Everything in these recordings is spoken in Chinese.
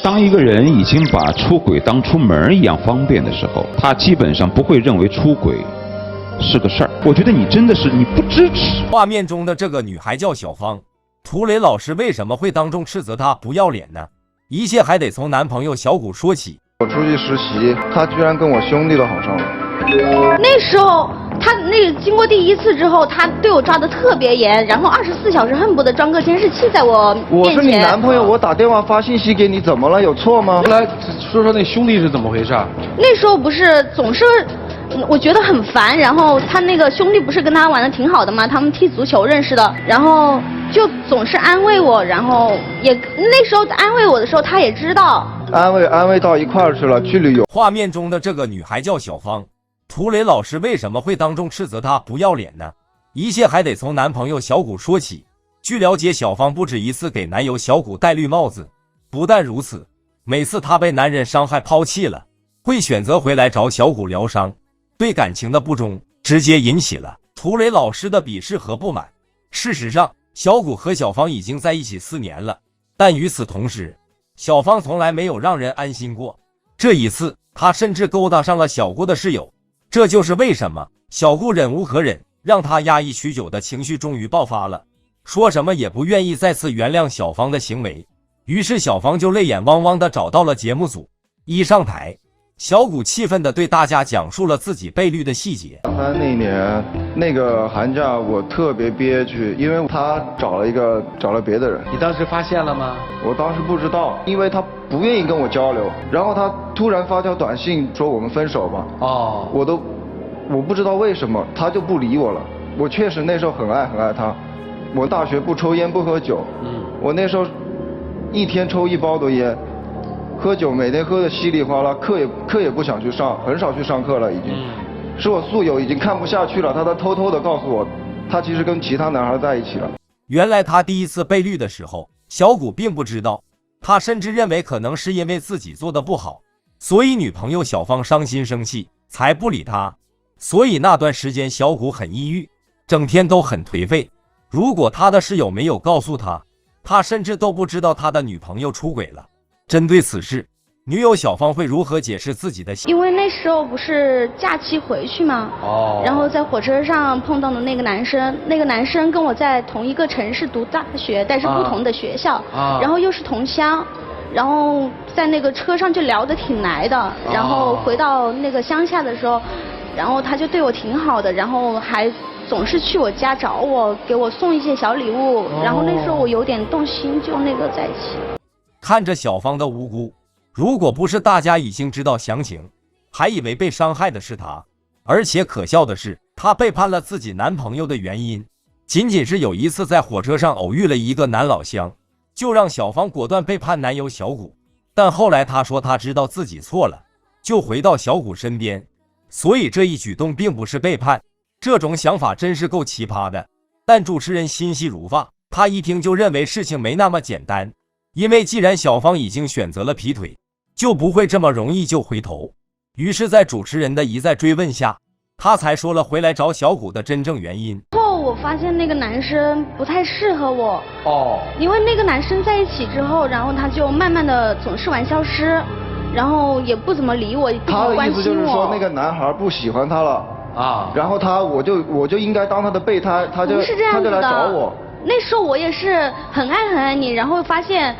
当一个人已经把出轨当出门一样方便的时候，他基本上不会认为出轨是个事儿。我觉得你真的是你不支持。画面中的这个女孩叫小芳，涂磊老师为什么会当众斥责她不要脸呢？一切还得从男朋友小谷说起。我出去实习，他居然跟我兄弟都好上了。那时候他经过第1次之后，他对我抓得特别严，然后24小时恨不得装个监视器在我面前。我是你男朋友，我打电话发信息给你，怎么了？有错吗？来说说那兄弟是怎么回事？那时候不是总是，我觉得很烦，然后他那个兄弟不是跟他玩的挺好的吗？他们踢足球认识的，然后就总是安慰我，然后也那时候安慰我的时候，他也知道。安慰到一块儿去了，去旅游。画面中的这个女孩叫小芳，涂磊老师为什么会当众斥责她不要脸呢？一切还得从男朋友小谷说起。据了解，小芳不止一次给男友小谷戴绿帽子，不但如此，每次她被男人伤害抛弃了，会选择回来找小谷疗伤，对感情的不忠直接引起了涂磊老师的鄙视和不满。事实上，小谷和小芳已经在一起4年了，但与此同时，小芳从来没有让人安心过。这一次，她甚至勾搭上了小顾的室友，这就是为什么小顾忍无可忍，让她压抑许久的情绪终于爆发了，说什么也不愿意再次原谅小芳的行为。于是小芳就泪眼汪汪地找到了节目组。一上台，小谷气愤地对大家讲述了自己被绿的细节。他那一年那个寒假我特别憋屈，因为他找了别的人。你当时发现了吗？我当时不知道，因为他不愿意跟我交流，然后他突然发条短信说我们分手吧。哦，我不知道为什么他就不理我了。我确实那时候很爱他。我大学不抽烟不喝酒，我那时候一天抽1包的烟。喝酒每天喝的稀里哗啦，课也不想去上，很少去上课了已经。是我宿友已经看不下去了，他偷偷的告诉我，他其实跟其他男孩在一起了。原来他第一次被绿的时候，小谷并不知道，他甚至认为可能是因为自己做的不好，所以女朋友小芳伤心生气才不理他。所以那段时间小谷很抑郁，整天都很颓废。如果他的室友没有告诉他，他甚至都不知道他的女朋友出轨了。针对此事，女友小芳会如何解释自己的因为那时候不是假期回去吗？然后在火车上碰到的那个男生跟我在同一个城市读大学，但是不同的学校，然后又是同乡，然后在那个车上就聊得挺来的，然后回到那个乡下的时候，然后他就对我挺好的，然后还总是去我家找我，给我送一些小礼物，然后那时候我有点动心，就那个在一起。看着小芳的无辜，如果不是大家已经知道详情，还以为被伤害的是她。而且可笑的是，她背叛了自己男朋友的原因，仅仅是有一次在火车上偶遇了一个男老乡，就让小芳果断背叛男友小谷。但后来她说她知道自己错了，就回到小谷身边，所以这一举动并不是背叛。这种想法真是够奇葩的。但主持人心细如发，他一听就认为事情没那么简单。因为既然小芳已经选择了劈腿，就不会这么容易就回头。于是在主持人的一再追问下，他才说了回来找小谷的真正原因。后我发现那个男生不太适合我，因为那个男生在一起之后，然后他就慢慢的总是玩消失，然后也不怎么理我，不怎么关心我。他的意思就是说那个男孩不喜欢他了然后我就应该当他的备胎，他就来找我。那时候我也是很爱你，然后发现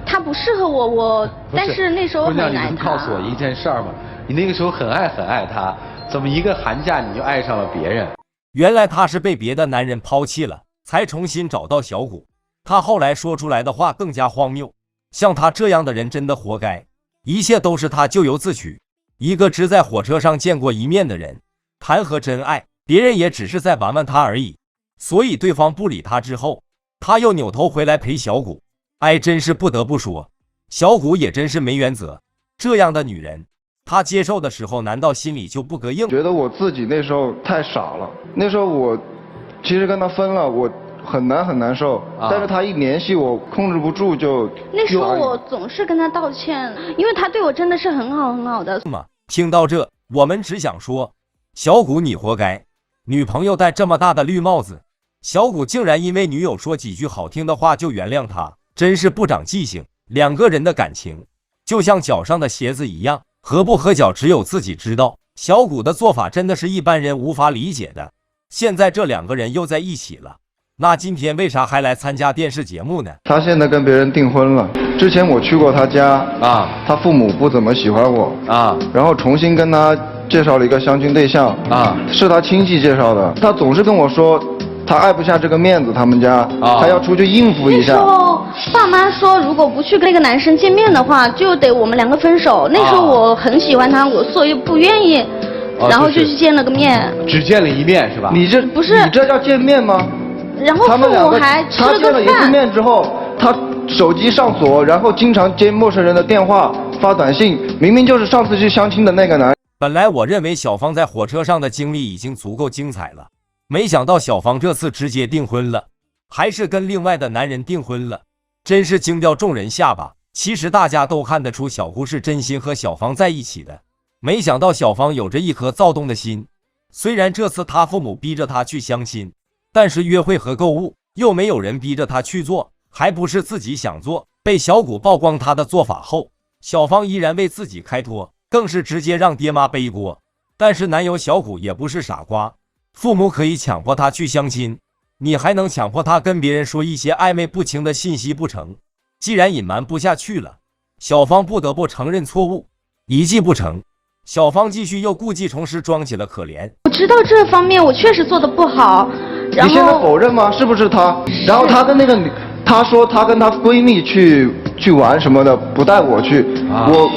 他不适合我，但是那时候很爱他。你能告诉我一件事吗？你那个时候很爱他，怎么一个寒假你就爱上了别人？原来他是被别的男人抛弃了，才重新找到小谷。他后来说出来的话更加荒谬，像他这样的人真的活该，一切都是他咎由自取。一个只在火车上见过一面的人，谈何真爱？别人也只是在玩玩他而已。所以对方不理他之后，他又扭头回来陪小谷。真是不得不说，小谷也真是没原则。这样的女人，她接受的时候难道心里就不膈应？觉得我自己那时候太傻了。那时候我其实跟他分了，我很难受，但是他一联系我控制不住就。那时候我总是跟他道歉，因为他对我真的是很好的。听到这，我们只想说，小谷你活该。女朋友戴这么大的绿帽子，小谷竟然因为女友说几句好听的话就原谅他，真是不长记性。两个人的感情就像脚上的鞋子一样，合不合脚只有自己知道。小谷的做法真的是一般人无法理解的。现在这两个人又在一起了，那今天为啥还来参加电视节目呢？他现在跟别人订婚了。之前我去过他家啊，他父母不怎么喜欢我啊，然后重新跟他介绍了一个相亲对象啊，是他亲戚介绍的。他总是跟我说他爱不下这个面子，他们家他要出去应付一下。那时候爸妈说，如果不去跟那个男生见面的话，就得我们两个分手。那时候我很喜欢他，所以不愿意，然后就去见了个面。只见了一面是吧？你这不是你这叫见面吗？然后父母还吃了个饭。他见了一次面之后，他手机上锁，然后经常接陌生人的电话发短信，明明就是上次去相亲的那个男人。本来我认为小芳在火车上的经历已经足够精彩了，没想到小芳这次直接订婚了，还是跟另外的男人订婚了，真是惊掉众人下巴。其实大家都看得出小姑是真心和小芳在一起的，没想到小芳有着一颗躁动的心。虽然这次她父母逼着她去相亲，但是约会和购物又没有人逼着她去做，还不是自己想做。被小谷曝光她的做法后，小芳依然为自己开脱，更是直接让爹妈背锅。但是男友小谷也不是傻瓜，父母可以强迫他去相亲，你还能强迫他跟别人说一些暧昧不清的信息不成？既然隐瞒不下去了，小芳不得不承认错误，一计不成，小芳继续又故技重施，装起了可怜。我知道这方面我确实做得不好，然后你现在否认吗？是不是他？然后他跟那个女，她说她跟她闺蜜去玩什么的，不带我去。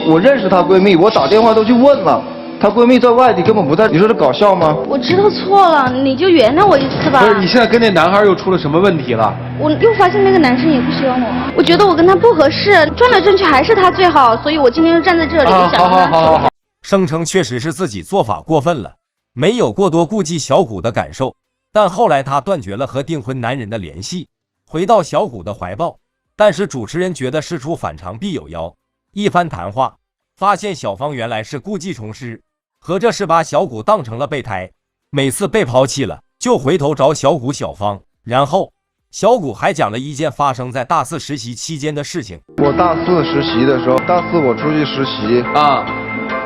我认识她闺蜜，我打电话都去问了，她闺蜜在外地根本不在。你说这搞笑吗？我知道错了，你就原谅我一次吧。不是，你现在跟那男孩又出了什么问题了？我又发现那个男生也不喜欢我，我觉得我跟他不合适，转来转去还是他最好，所以我今天就站在这里，就想跟他说。声称确实是自己做法过分了，没有过多顾及小谷的感受，但后来他断绝了和订婚男人的联系，回到小谷的怀抱。但是主持人觉得事出反常必有妖，一番谈话发现小芳原来是故技重施，合着是把小谷当成了备胎，每次被抛弃了就回头找小谷小芳。然后小谷还讲了一件发生在大四实习期间的事情。我大四实习的时候，大四我出去实习啊，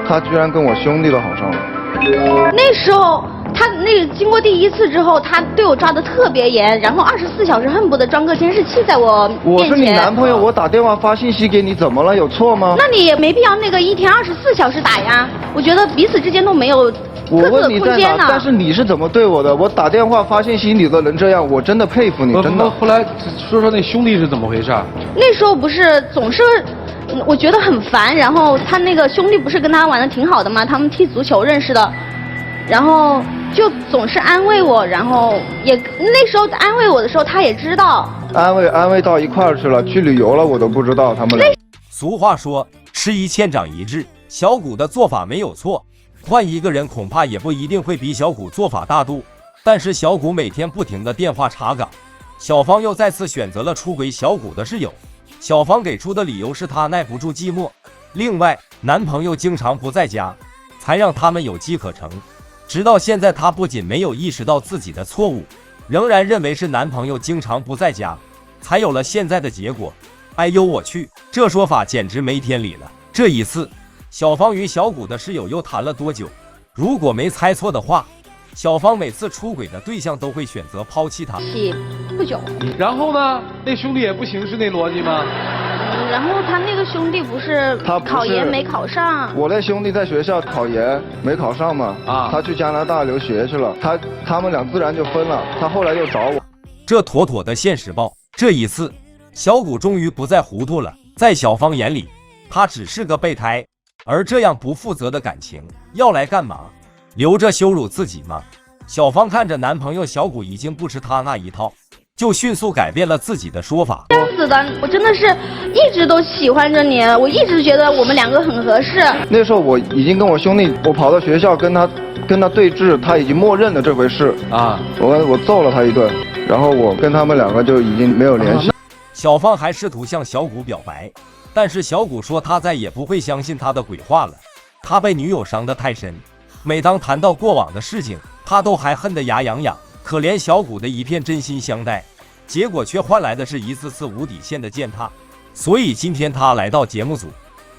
他居然跟我兄弟都好上了。那时候他经过第一次之后，他对我抓得特别严，然后24小时恨不得装个监视器在我面前。我是你男朋友，我打电话发信息给你，怎么了？有错吗？那你也没必要一天24小时打呀。我觉得彼此之间都没有各自的空间呢。但是你是怎么对我的？我打电话发信息你都能这样，我真的佩服你，真的。后来说说那兄弟是怎么回事？那时候不是总是。我觉得很烦，然后他那个兄弟不是跟他玩的挺好的吗？他们踢足球认识的，然后就总是安慰我，然后也那时候安慰我的时候，他也知道。安慰到一块儿去了，去旅游了，我都不知道他们俩。俗话说，吃一堑长一智，小谷的做法没有错，换一个人恐怕也不一定会比小谷做法大度。但是小谷每天不停的电话查岗，小芳又再次选择了出轨小谷的室友。小芳给出的理由是她耐不住寂寞，另外男朋友经常不在家，才让他们有机可乘。直到现在，她不仅没有意识到自己的错误，仍然认为是男朋友经常不在家，才有了现在的结果。哎呦我去，这说法简直没天理了。这一次，小芳与小谷的室友又谈了多久？如果没猜错的话，小芳每次出轨的对象都会选择抛弃她。不久。然后呢？那兄弟也不行，是那逻辑吗？然后他那个兄弟不是考研没考上。我那兄弟在学校考研没考上嘛，他去加拿大留学去了，他们俩自然就分了。他后来又找我，这妥妥的现实报。这一次，小谷终于不再糊涂了，在小芳眼里，他只是个备胎，而这样不负责的感情要来干嘛？留着羞辱自己吗？小芳看着男朋友小谷已经不吃她那一套，就迅速改变了自己的说法。这样子的，我真的是一直都喜欢着你，我一直觉得我们两个很合适。那时候我已经跟我兄弟，我跑到学校跟他对峙，他已经默认了这回事啊。我揍了他一顿，然后我跟他们两个就已经没有联系。小芳还试图向小谷表白，但是小谷说他再也不会相信他的鬼话了，他被女友伤得太深。每当谈到过往的事情，他都还恨得牙痒痒。可怜小谷的一片真心相待，结果却换来的是一次次无底线的践踏。所以今天他来到节目组，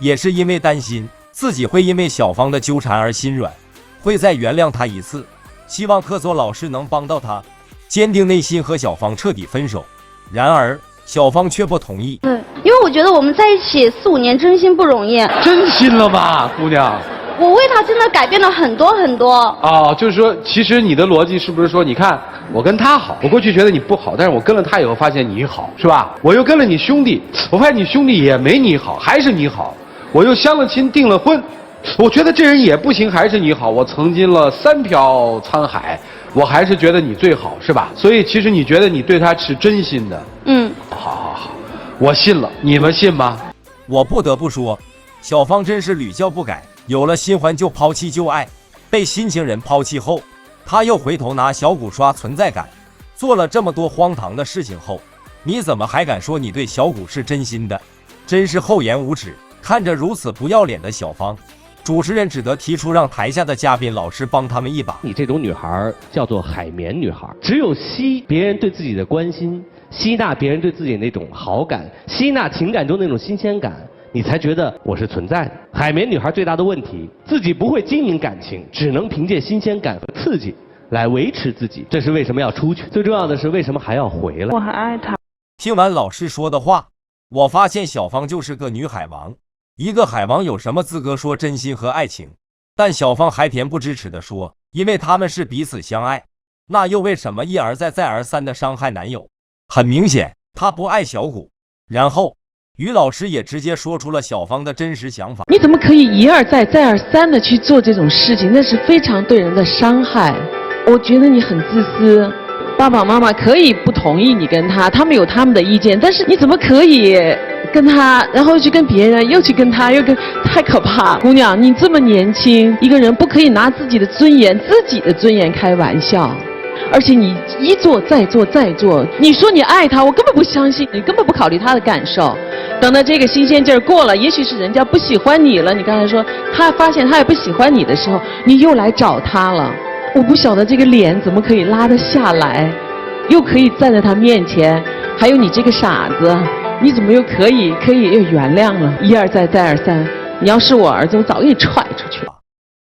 也是因为担心自己会因为小芳的纠缠而心软，会再原谅她一次，希望客座老师能帮到她，坚定内心和小芳彻底分手。然而小芳却不同意。对，因为我觉得我们在一起4、5年真心不容易。真心了吧，姑娘？我为他真的改变了很多很多。哦，就是说，其实你的逻辑是不是说，你看我跟他好，我过去觉得你不好，但是我跟了他以后发现你好，是吧？我又跟了你兄弟，我发现你兄弟也没你好，还是你好。我又相了亲，订了婚，我觉得这人也不行，还是你好。我曾经了3瓢沧海，我还是觉得你最好，是吧？所以其实你觉得你对他是真心的。好，我信了，你们信吗？我不得不说，小芳真是屡教不改，有了新欢就抛弃旧爱，被新情人抛弃后，她又回头拿小谷刷存在感，做了这么多荒唐的事情后，你怎么还敢说你对小谷是真心的？真是厚颜无耻。看着如此不要脸的小芳，主持人只得提出让台下的嘉宾老师帮他们一把。你这种女孩叫做海绵女孩，只有吸别人对自己的关心，吸纳别人对自己的那种好感，吸纳情感中那种新鲜感，你才觉得我是存在的。海绵女孩最大的问题，自己不会经营感情，只能凭借新鲜感和刺激来维持自己。这是为什么要出去？最重要的是为什么还要回来？我很爱他。听完老师说的话，我发现小芳就是个女海王。一个海王有什么资格说真心和爱情？但小芳还恬不知耻地说，因为他们是彼此相爱，那又为什么一而再再而三地伤害男友？很明显，她不爱小谷。然后于老师也直接说出了小芳的真实想法。你怎么可以一而再再而三的去做这种事情？那是非常对人的伤害。我觉得你很自私。爸爸妈妈可以不同意你跟他们有他们的意见，但是你怎么可以跟他，然后去跟别人，又去跟他，太可怕。姑娘，你这么年轻，一个人不可以拿自己的尊严开玩笑。而且你一做再做再做，你说你爱他，我根本不相信，你根本不考虑他的感受。等到这个新鲜劲儿过了，也许是人家不喜欢你了，你刚才说他发现他也不喜欢你的时候，你又来找他了。我不晓得这个脸怎么可以拉得下来，又可以站在他面前，还有你这个傻子，你怎么又可以又原谅了？一而再再而三，你要是我儿子，我早给你踹出去。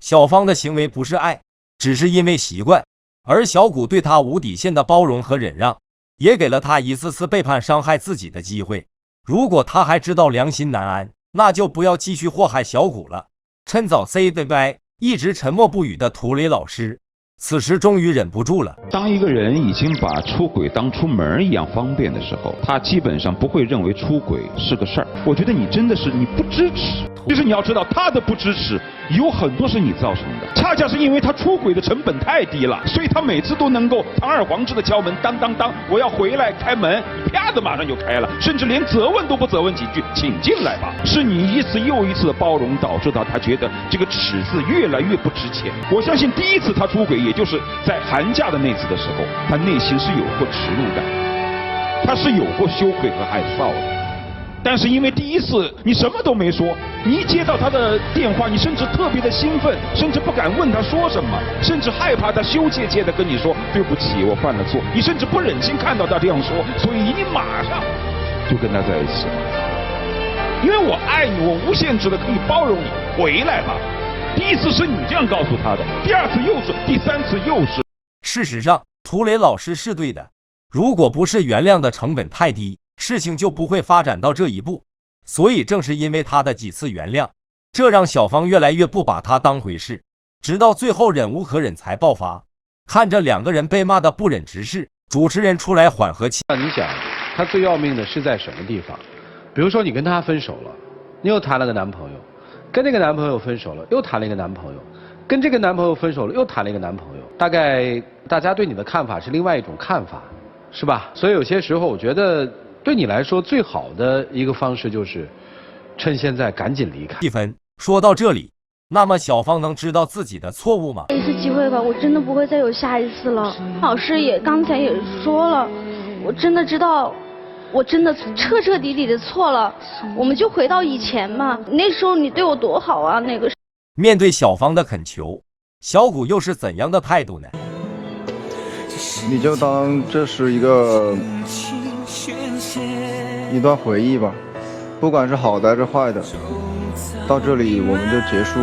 小芳的行为不是爱，只是因为习惯，而小谷对她无底线的包容和忍让，也给了她一次次背叛伤害自己的机会。如果他还知道良心难安，那就不要继续祸害小谷了。趁早 say goodbye， 一直沉默不语的涂磊老师此时终于忍不住了。当一个人已经把出轨当出门一样方便的时候，他基本上不会认为出轨是个事儿。我觉得你真的是你不支持，就是你要知道他的不支持有很多是你造成的，恰恰是因为他出轨的成本太低了，所以他每次都能够堂而皇之的敲门，当当当，我要回来开门，你啪的马上就开了，甚至连责问都不责问几句，请进来吧。是你一次又一次的包容，导致到他觉得这个尺字越来越不值钱。我相信第一次他出轨，也就是在寒假的那次的时候，他内心是有过耻辱感，他是有过羞愧和害臊的。但是因为第一次你什么都没说，你一接到他的电话，你甚至特别的兴奋，甚至不敢问他说什么，甚至害怕他羞怯怯的跟你说对不起，我犯了错。你甚至不忍心看到他这样说，所以你马上就跟他在一起了。因为我爱你，我无限制的可以包容你，回来吧。第一次是你这样告诉他的，第二次又是，第三次又是。事实上，涂磊老师是对的。如果不是原谅的成本太低，事情就不会发展到这一步。所以正是因为他的几次原谅，这让小芳越来越不把他当回事，直到最后忍无可忍才爆发。看着两个人被骂得不忍直视，主持人出来缓和气。你想，他最要命的是在什么地方？比如说你跟他分手了，你又谈了个男朋友，跟这个男朋友分手了，又谈了一个男朋友，跟这个男朋友分手了，又谈了一个男朋友。大概大家对你的看法是另外一种看法，是吧？所以有些时候我觉得对你来说最好的一个方式就是趁现在赶紧离开。气氛说到这里，那么小芳能知道自己的错误吗？一次机会吧，我真的不会再有下一次了。老师也刚才也说了，我真的知道我真的彻彻底底的错了，我们就回到以前嘛，那时候你对我多好啊。那个面对小芳的恳求，小谷又是怎样的态度呢？你就当这是一段回忆吧，不管是好的还是坏的，到这里我们就结束。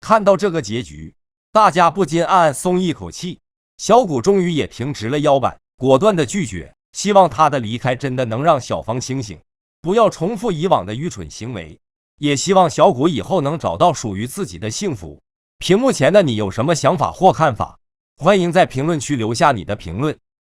看到这个结局，大家不禁暗暗松一口气。小谷终于也挺直了腰板，果断的拒绝，希望他的离开真的能让小芳清醒，不要重复以往的愚蠢行为，也希望小谷以后能找到属于自己的幸福。屏幕前的你有什么想法或看法？欢迎在评论区留下你的评论。